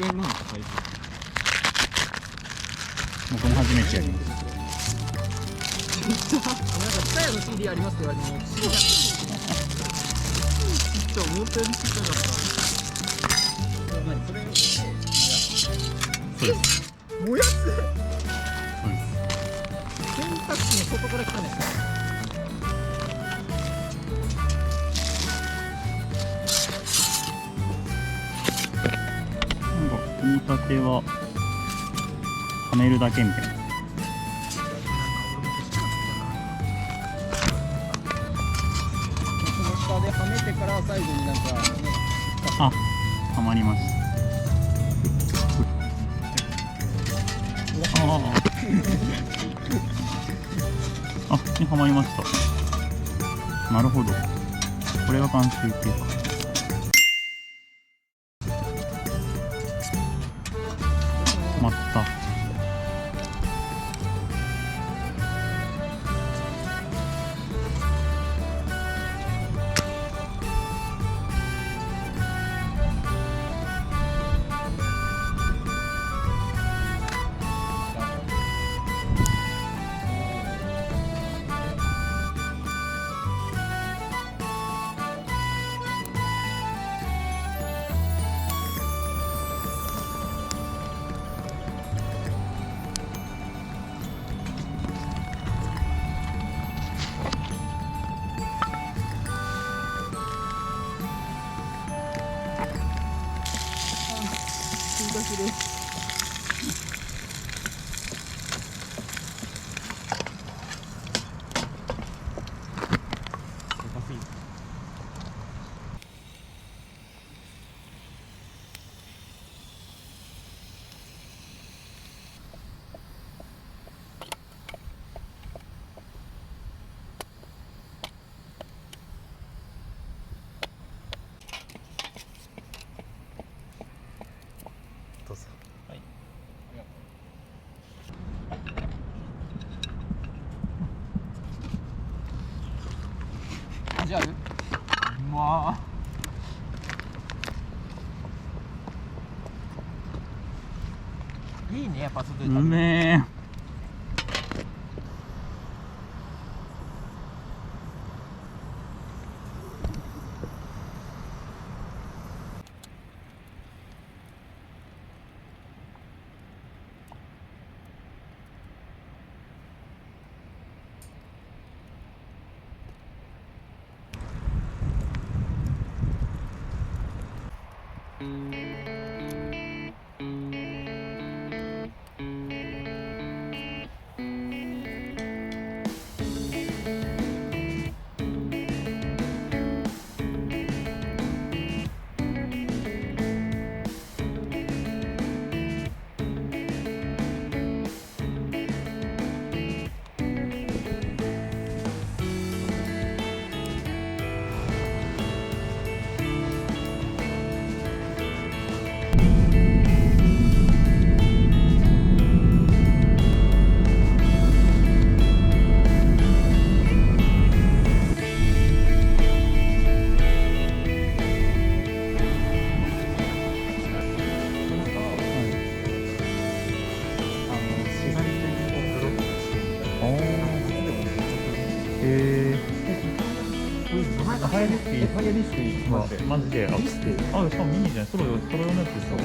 らいなんですか、最初。僕も初めてやります。なんかツタヤの CD ありますって言われても CD がちっちゃい、思ったよりちっちゃかった。何それをそうです。燃やす。そうです。洗濯機の外から来たね。なんか組み立てははめるだけみたいな。その下ではめてから最後になんかね。あ、はまりました。ああ、にはまりました。なるほど。これが慣習形か。はまった。どうぞ。はい。味ある？うまー。いいね、やっぱ外で食べる。うめえ。ファイアリスキーはマジで、しかもミニじゃない、ソロ用のやつですか。